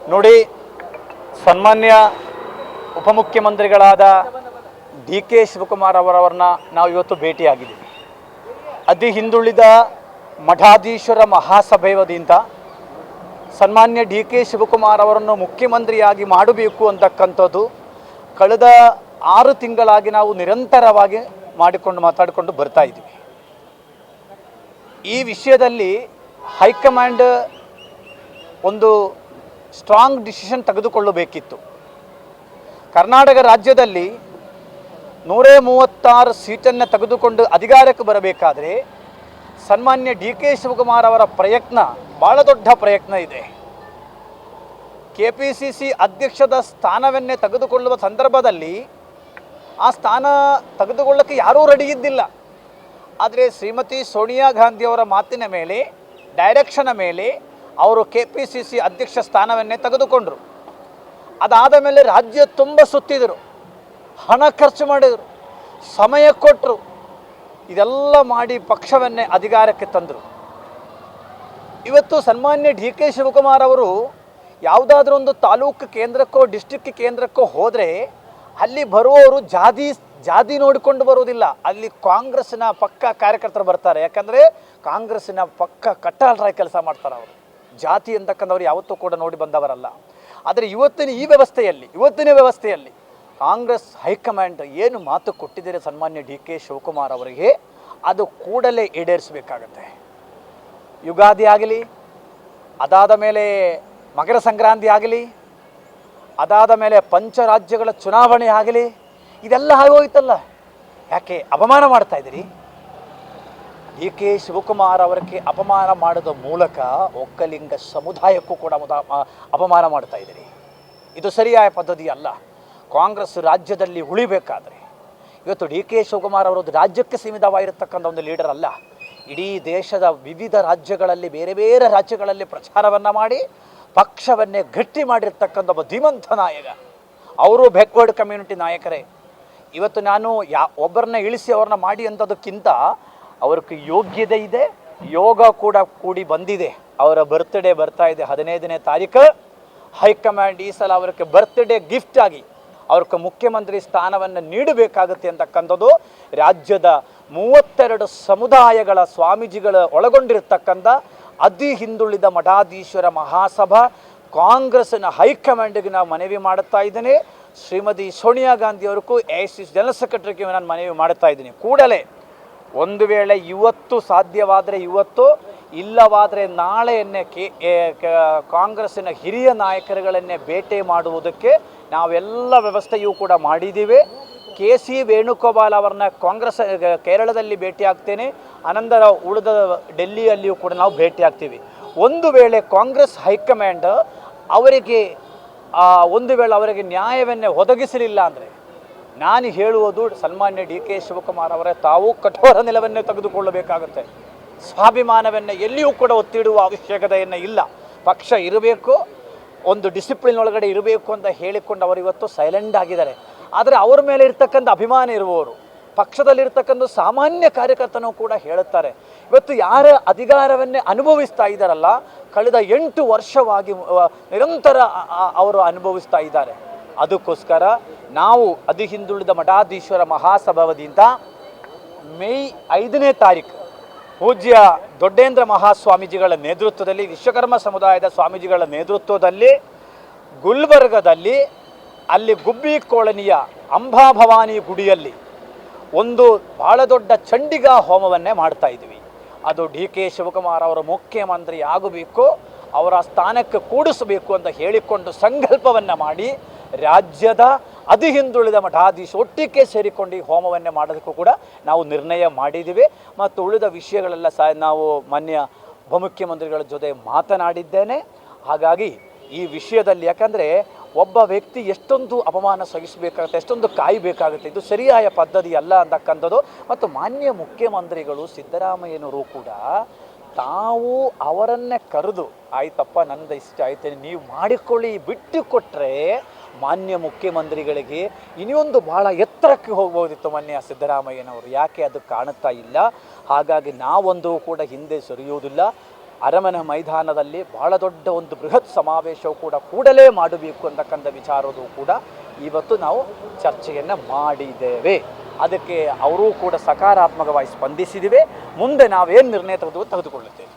ನೋಡಿ, ಸನ್ಮಾನ್ಯ ಉಪಮುಖ್ಯಮಂತ್ರಿಗಳಾದ D K Shivakumar ಅವರನ್ನು ನಾವು ಇವತ್ತು ಭೇಟಿಯಾಗಿದ್ದೀವಿ. ಅತಿ ಹಿಂದುಳಿದ ಮಠಾಧೀಶರ ಮಹಾಸಭೆ ವತಿಯಿಂದ ಸನ್ಮಾನ್ಯ ಡಿ ಕೆ ಶಿವಕುಮಾರ್ ಅವರನ್ನು ಮುಖ್ಯಮಂತ್ರಿಯಾಗಿ ಮಾಡಬೇಕು ಅಂತಕ್ಕಂಥದ್ದು ಕಳೆದ 6 ತಿಂಗಳಾಗಿ ನಾವು ನಿರಂತರವಾಗಿ ಮಾತಾಡಿಕೊಂಡು ಬರ್ತಾ ಇದ್ದೀವಿ. ಈ ವಿಷಯದಲ್ಲಿ ಹೈಕಮಾಂಡ್ ಒಂದು ಸ್ಟ್ರಾಂಗ್ ಡಿಸಿಷನ್ ತೆಗೆದುಕೊಳ್ಳಬೇಕಿತ್ತು. ಕರ್ನಾಟಕ ರಾಜ್ಯದಲ್ಲಿ 136 ಸೀಟನ್ನು ತೆಗೆದುಕೊಂಡು ಅಧಿಕಾರಕ್ಕೆ ಬರಬೇಕಾದರೆ ಸನ್ಮಾನ್ಯ ಡಿ ಕೆ ಶಿವಕುಮಾರ್ ಅವರ ಪ್ರಯತ್ನ ಭಾಳ ದೊಡ್ಡ ಪ್ರಯತ್ನ ಇದೆ. KPCC ಅಧ್ಯಕ್ಷದ ಸ್ಥಾನವನ್ನೇ ತೆಗೆದುಕೊಳ್ಳುವ ಸಂದರ್ಭದಲ್ಲಿ ಆ ಸ್ಥಾನ ತೆಗೆದುಕೊಳ್ಳೋಕ್ಕೆ ಯಾರೂ ರೆಡಿ ಇದ್ದಿಲ್ಲ. ಆದರೆ ಶ್ರೀಮತಿ ಸೋನಿಯಾ ಗಾಂಧಿಯವರ ಮಾತಿನ ಮೇಲೆ, ಡೈರೆಕ್ಷನ್ ಮೇಲೆ ಅವರು KPCC ಅಧ್ಯಕ್ಷ ಸ್ಥಾನವನ್ನೇ ತೆಗೆದುಕೊಂಡರು. ಅದಾದ ಮೇಲೆ ರಾಜ್ಯ ತುಂಬ ಸುತ್ತಿದರು, ಹಣ ಖರ್ಚು ಮಾಡಿದರು, ಸಮಯ ಕೊಟ್ಟರು, ಇದೆಲ್ಲ ಮಾಡಿ ಪಕ್ಷವನ್ನೇ ಅಧಿಕಾರಕ್ಕೆ ತಂದರು. ಇವತ್ತು ಸನ್ಮಾನ್ಯ ಡಿ ಕೆ ಶಿವಕುಮಾರ್ ಅವರು ಯಾವುದಾದ್ರೂ ಒಂದು ತಾಲೂಕು ಕೇಂದ್ರಕ್ಕೋ ಡಿಸ್ಟಿಕ್ ಕೇಂದ್ರಕ್ಕೋ ಹೋದರೆ ಅಲ್ಲಿ ಬರುವವರು ಜಾತಿ ನೋಡಿಕೊಂಡು ಬರುವುದಿಲ್ಲ. ಅಲ್ಲಿ ಕಾಂಗ್ರೆಸ್ಸಿನ ಪಕ್ಕ ಕಾರ್ಯಕರ್ತರು ಬರ್ತಾರೆ. ಯಾಕಂದರೆ ಕಾಂಗ್ರೆಸ್ಸಿನ ಪಕ್ಕ ಕಟ್ಟಾಳರಾಗಿ ಕೆಲಸ ಮಾಡ್ತಾರೆ. ಅವರು ಜಾತಿ ಅಂತಕ್ಕಂಥವ್ರು ಯಾವತ್ತೂ ಕೂಡ ನೋಡಿ ಬಂದವರಲ್ಲ. ಆದರೆ ಇವತ್ತಿನ ವ್ಯವಸ್ಥೆಯಲ್ಲಿ ಕಾಂಗ್ರೆಸ್ ಹೈಕಮಾಂಡ್ ಏನು ಮಾತು ಕೊಟ್ಟಿದ್ದಾರೆ ಸನ್ಮಾನ್ಯ ಡಿ ಕೆ ಶಿವಕುಮಾರ್ ಅವರಿಗೆ, ಅದು ಕೂಡಲೇ ಈಡೇರಿಸಬೇಕಾಗತ್ತೆ. ಯುಗಾದಿ ಆಗಲಿ, ಅದಾದ ಮೇಲೆ ಮಕರ ಸಂಕ್ರಾಂತಿ ಆಗಲಿ, ಅದಾದ ಮೇಲೆ ಪಂಚರಾಜ್ಯಗಳ ಚುನಾವಣೆ ಆಗಲಿ, ಇದೆಲ್ಲ ಆಗೋಯ್ತಲ್ಲ. ಯಾಕೆ ಅಪಮಾನ ಮಾಡ್ತಾ ಇದ್ದೀರಿ? ಡಿ ಕೆ ಶಿವಕುಮಾರ್ ಅವರಿಗೆ ಅಪಮಾನ ಮಾಡೋದ ಮೂಲಕ ಒಕ್ಕಲಿಂಗ ಸಮುದಾಯಕ್ಕೂ ಕೂಡ ಅಪಮಾನ ಮಾಡ್ತಾ ಇದ್ದೀರಿ. ಇದು ಸರಿಯಾದ ಪದ್ಧತಿ ಅಲ್ಲ. ಕಾಂಗ್ರೆಸ್ ರಾಜ್ಯದಲ್ಲಿ ಉಳಿಬೇಕಾದ್ರೆ ಇವತ್ತು ಡಿ ಕೆ ಶಿವಕುಮಾರ್ ಅವರದ್ದು ರಾಜ್ಯಕ್ಕೆ ಸೀಮಿತವಾಗಿರತಕ್ಕಂಥ ಒಂದು ಲೀಡರ್ ಅಲ್ಲ. ಇಡೀ ದೇಶದ ವಿವಿಧ ರಾಜ್ಯಗಳಲ್ಲಿ, ಬೇರೆ ಬೇರೆ ರಾಜ್ಯಗಳಲ್ಲಿ ಪ್ರಚಾರವನ್ನು ಮಾಡಿ ಪಕ್ಷವನ್ನೇ ಗಟ್ಟಿ ಮಾಡಿರ್ತಕ್ಕಂಥ ಒಬ್ಬ ಧೀಮಂತ ನಾಯಕ. ಅವರು ಬ್ಯಾಕ್ವರ್ಡ್ ಕಮ್ಯುನಿಟಿ ನಾಯಕರೇ. ಇವತ್ತು ನಾನು ಒಬ್ಬರನ್ನ ಇಳಿಸಿ ಅವ್ರನ್ನ ಮಾಡಿ ಅಂಥದಕ್ಕಿಂತ ಅವ್ರಿಗೆ ಯೋಗ್ಯತೆ ಇದೆ, ಯೋಗ ಕೂಡ ಕೂಡಿ ಬಂದಿದೆ. ಅವರ ಬರ್ತ್ಡೇ ಬರ್ತಾ ಇದೆ 15ನೇ ತಾರೀಕು. ಹೈಕಮಾಂಡ್ ಈ ಸಲ ಅವ್ರಿಗೆ ಬರ್ತ್ಡೇ ಗಿಫ್ಟ್ ಆಗಿ ಅವ್ರಿಗೆ ಮುಖ್ಯಮಂತ್ರಿ ಸ್ಥಾನವನ್ನು ನೀಡಬೇಕಾಗುತ್ತೆ ಅಂತಕ್ಕಂಥದ್ದು ರಾಜ್ಯದ 32 ಸಮುದಾಯಗಳ ಸ್ವಾಮೀಜಿಗಳು ಒಳಗೊಂಡಿರ್ತಕ್ಕಂಥ ಅತಿ ಹಿಂದುಳಿದ ಮಠಾಧೀಶ್ವರ ಮಹಾಸಭಾ ಕಾಂಗ್ರೆಸ್ಸಿನ ಹೈಕಮಾಂಡ್ಗೆ ನಾವು ಮನವಿ ಮಾಡುತ್ತಾ ಇದ್ದೇನೆ. ಶ್ರೀಮತಿ ಸೋನಿಯಾ ಗಾಂಧಿಯವ್ರಿಗೂ AICC ಜನರಲ್ ಸೆಕ್ರೆಟರಿಗೆ ನಾನು ಮನವಿ ಮಾಡುತ್ತಾ ಇದ್ದೀನಿ. ಕೂಡಲೇ ಒಂದು ವೇಳೆ ಇವತ್ತು ಸಾಧ್ಯವಾದರೆ ಇವತ್ತು, ಇಲ್ಲವಾದರೆ ನಾಳೆಯನ್ನೇ ಕಾಂಗ್ರೆಸ್ಸಿನ ಹಿರಿಯ ನಾಯಕರುಗಳನ್ನೇ ಭೇಟಿ ಮಾಡುವುದಕ್ಕೆ ನಾವೆಲ್ಲ ವ್ಯವಸ್ಥೆಯೂ ಕೂಡ ಮಾಡಿದ್ದೀವಿ. KC ವೇಣುಗೋಪಾಲ್ ಅವರನ್ನ ಕಾಂಗ್ರೆಸ್ ಕೇರಳದಲ್ಲಿ ಭೇಟಿ ಆಗ್ತೇನೆ, ಅನಂತರ ಉಳಿದ ಡೆಲ್ಲಿಯಲ್ಲಿಯೂ ಕೂಡ ನಾವು ಭೇಟಿ ಆಗ್ತೀವಿ. ಒಂದು ವೇಳೆ ಕಾಂಗ್ರೆಸ್ ಹೈಕಮಾಂಡ್ ಅವರಿಗೆ ಅವರಿಗೆ ನ್ಯಾಯವನ್ನೇ ಒದಗಿಸಲಿಲ್ಲ ಅಂದರೆ ನಾನು ಹೇಳುವುದು ಸನ್ಮಾನ್ಯ ಡಿ ಕೆ ಶಿವಕುಮಾರ್ ಅವರೇ ತಾವು ಕಠೋರ ನಿಲುವನ್ನೇ ತೆಗೆದುಕೊಳ್ಳಬೇಕಾಗುತ್ತೆ. ಸ್ವಾಭಿಮಾನವನ್ನು ಎಲ್ಲಿಯೂ ಕೂಡ ಒತ್ತಿಡುವ ಅವಶ್ಯಕತೆಯನ್ನು ಇಲ್ಲ. ಪಕ್ಷ ಇರಬೇಕು, ಒಂದು ಡಿಸಿಪ್ಲಿನ್ ಒಳಗಡೆ ಇರಬೇಕು ಅಂತ ಹೇಳಿಕೊಂಡು ಅವರು ಇವತ್ತು ಸೈಲೆಂಟ್ ಆಗಿದ್ದಾರೆ. ಆದರೆ ಅವರ ಮೇಲೆ ಇರ್ತಕ್ಕಂಥ ಅಭಿಮಾನ ಇರುವವರು, ಪಕ್ಷದಲ್ಲಿರ್ತಕ್ಕಂಥ ಸಾಮಾನ್ಯ ಕಾರ್ಯಕರ್ತನೂ ಕೂಡ ಹೇಳುತ್ತಾರೆ. ಇವತ್ತು ಯಾರ ಅಧಿಕಾರವನ್ನೇ ಅನುಭವಿಸ್ತಾ ಇದ್ದಾರಲ್ಲ, ಕಳೆದ 8 ವರ್ಷವಾಗಿ ನಿರಂತರ ಅವರು ಅನುಭವಿಸ್ತಾ ಇದ್ದಾರೆ. ಅದಕ್ಕೋಸ್ಕರ ನಾವು ಅತಿ ಹಿಂದುಳಿದ ಮಠಾಧೀಶ್ವರ ಮಹಾಸಭಾವದಿಂದ ಮೇ 5ನೇ ತಾರೀಕು ಪೂಜ್ಯ ದೊಡ್ಡೇಂದ್ರ ಮಹಾಸ್ವಾಮೀಜಿಗಳ ನೇತೃತ್ವದಲ್ಲಿ, ವಿಶ್ವಕರ್ಮ ಸಮುದಾಯದ ಸ್ವಾಮೀಜಿಗಳ ನೇತೃತ್ವದಲ್ಲಿ ಗುಲ್ಬರ್ಗದಲ್ಲಿ ಅಲ್ಲಿ ಗುಬ್ಬಿ ಕಾಲೋನಿಯ ಅಂಬಾಭವಾನಿ ಗುಡಿಯಲ್ಲಿ ಒಂದು ಭಾಳ ದೊಡ್ಡ ಚಂಡಿಗಾ ಹೋಮವನ್ನೇ ಮಾಡ್ತಾ ಇದ್ವಿ. ಅದು ಡಿ ಕೆ ಶಿವಕುಮಾರ್ ಅವರ ಮುಖ್ಯಮಂತ್ರಿ ಆಗಬೇಕು, ಅವರ ಸ್ಥಾನಕ್ಕೆ ಕೂಡಿಸಬೇಕು ಅಂತ ಹೇಳಿಕೊಂಡು ಸಂಕಲ್ಪವನ್ನು ಮಾಡಿ ರಾಜ್ಯದ ಅತಿ ಹಿಂದುಳಿದ ಮಠಾಧೀಶ ಒಟ್ಟಿಗೆ ಸೇರಿಕೊಂಡು ಈ ಹೋಮವನ್ನೇ ಮಾಡೋದಕ್ಕೂ ಕೂಡ ನಾವು ನಿರ್ಣಯ ಮಾಡಿದ್ದೀವಿ. ಮತ್ತು ಉಳಿದ ವಿಷಯಗಳೆಲ್ಲ ನಾವು ಮಾನ್ಯ ಉಪಮುಖ್ಯಮಂತ್ರಿಗಳ ಜೊತೆ ಮಾತನಾಡಿದ್ದೇನೆ. ಹಾಗಾಗಿ ಈ ವಿಷಯದಲ್ಲಿ, ಯಾಕಂದರೆ ಒಬ್ಬ ವ್ಯಕ್ತಿ ಎಷ್ಟೊಂದು ಅಪಮಾನ ಸಹಿಸಬೇಕಾಗುತ್ತೆ, ಎಷ್ಟೊಂದು ಕಾಯಬೇಕಾಗುತ್ತೆ, ಇದು ಸರಿಯಾದ ಪದ್ಧತಿ ಅಲ್ಲ ಅಂತಕ್ಕಂಥದ್ದು. ಮತ್ತು ಮಾನ್ಯ ಮುಖ್ಯಮಂತ್ರಿಗಳು ಸಿದ್ದರಾಮಯ್ಯನವರು ಕೂಡ ತಾವು ಅವರನ್ನೇ ಕರೆದು, ಆಯ್ತಪ್ಪ ನನ್ನದು ಇಷ್ಟ ಆಯ್ತೇನೆ ನೀವು ಮಾಡಿಕೊಳ್ಳಿ ಬಿಟ್ಟು ಕೊಟ್ಟರೆ ಮಾನ್ಯ ಮುಖ್ಯಮಂತ್ರಿಗಳಿಗೆ ಇನ್ನೊಂದು ಭಾಳ ಎತ್ತರಕ್ಕೆ ಹೋಗ್ಬೋದಿತ್ತು ಮಾನ್ಯ ಸಿದ್ದರಾಮಯ್ಯನವರು. ಯಾಕೆ ಅದು ಕಾಣುತ್ತಾ ಇಲ್ಲ? ಹಾಗಾಗಿ ನಾವೊಂದು ಕೂಡ ಹಿಂದೆ ಸರಿಯುವುದಿಲ್ಲ. ಅರಮನೆ ಮೈದಾನದಲ್ಲಿ ಬಹಳ ದೊಡ್ಡ ಒಂದು ಬೃಹತ್ ಸಮಾವೇಶವು ಕೂಡ ಕೂಡಲೇ ಮಾಡಬೇಕು ಅಂತಕ್ಕಂಥ ವಿಚಾರವೂ ಕೂಡ ಇವತ್ತು ನಾವು ಚರ್ಚೆಯನ್ನು ಮಾಡಿದ್ದೇವೆ. ಅದಕ್ಕೆ ಅವರೂ ಕೂಡ ಸಕಾರಾತ್ಮಕವಾಗಿ ಸ್ಪಂದಿಸಿದಿವೆ. ಮುಂದೆ ನಾವೇನು ನಿರ್ಣಯ ತೆಗೆದುಕೊಳ್ಳುತ್ತೇವೆ.